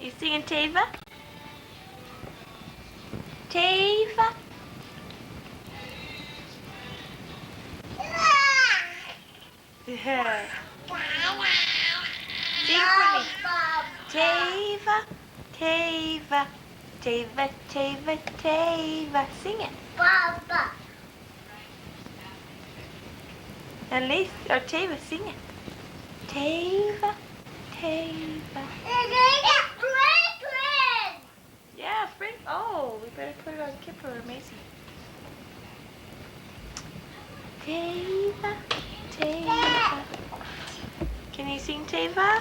You singing Tava? Tava? Yeah. Sing for me. Tava, Tava, Tava, Tava, Tava. Sing it. Papa. At least, or Tava, sing it. Tava, Tava. Yeah, Frank. Oh, we better put it on Kipper or Macy. Tava, Tava. Can you sing Tava?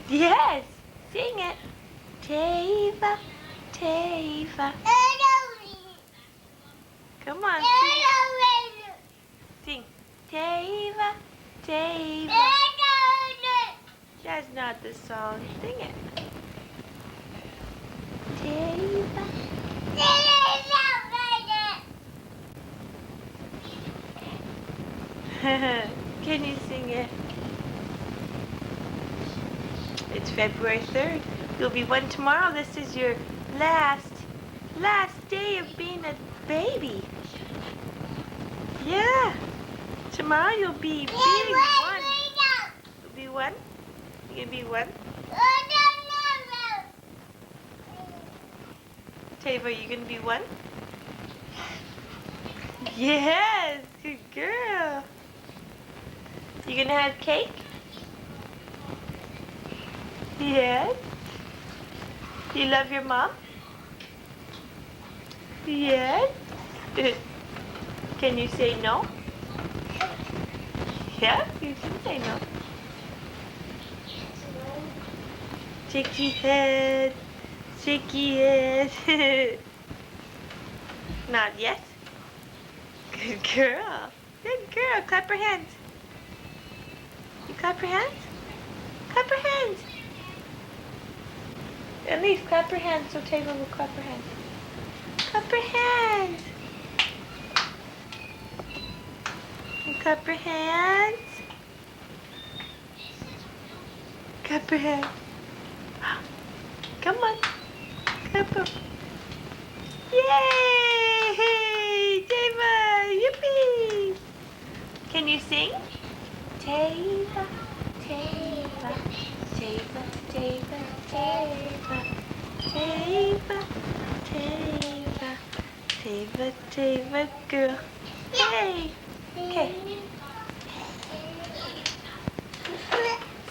Yes, sing it. Tava, Tava. Come on, sing. Sing. Tava, Tava. That's not the song. Sing it. Tava. Can you sing it? It's February 3rd. You'll be one tomorrow. This is your last day of being a baby. Yeah. Tomorrow you'll be big one. You'll be one? You gonna be one? Tava, you gonna be one? Yes, good girl. You gonna have cake? Yes. You love your mom? Yes. Can you say no? Yeah, you can say no. Shaky head. Shaky head. Not yet. Good girl. Good girl. Clap her hands. You clap your hands? Clap her hands. At least clap her hands so Tava will clap her hands. Clap her hands. You clap her hands. Clap her hands. Come on. Clap her. Yay! Tava! Yippee! Can you sing? Tava, Tava, Tava, Tava, Tava, Tava, Tava, Tava, Tava, girl. Yay! Okay.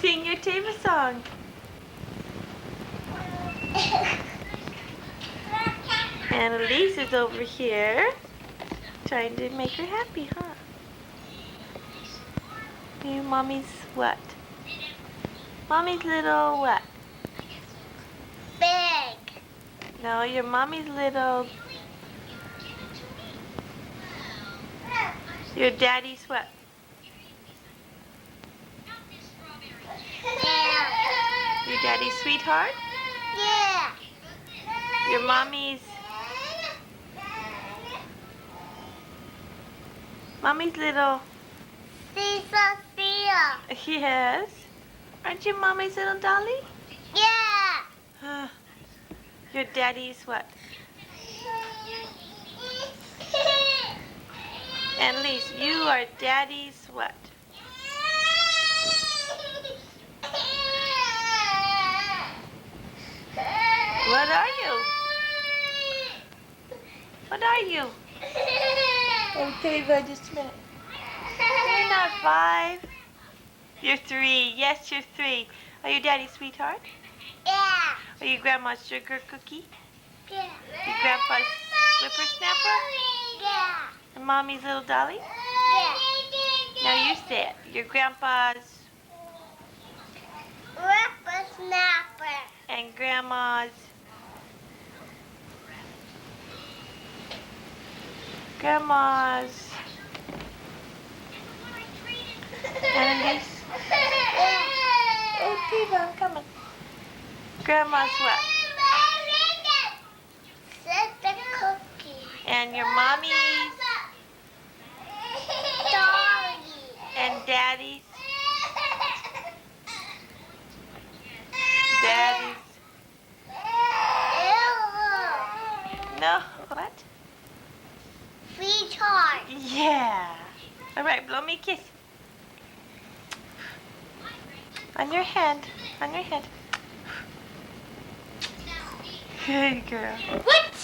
Sing your Tava song. Annalise is over here trying to make her happy, huh? Your mommy's what? Mommy's little what? Big. No, your mommy's little... Your daddy's what? Yeah. Your daddy's sweetheart? Yeah. Your mommy's... Mommy's little... Sophia. Yes. Aren't you mommy's little dolly? Yeah. Your daddy's what? Annalise, you are daddy's what? What are you? What are you? Oh, Tava, just a minute. You're not 5. You're 3. Yes, you're 3. Are you daddy's sweetheart? Yeah. Are you grandma's sugar cookie? Yeah. You grandpa's whippersnapper? Yeah. And mommy's little dolly? Yeah. Now you say it. Your grandpa's Whippersnapper. and grandma's Annalise. Oh, Tava, I'm coming. Grandma's what? Sister cookie. And your mommy's Dolly. and daddy's. No. What? Sweetheart. Yeah. All right, blow me a kiss. On your hand. On your hand. Good girl. What?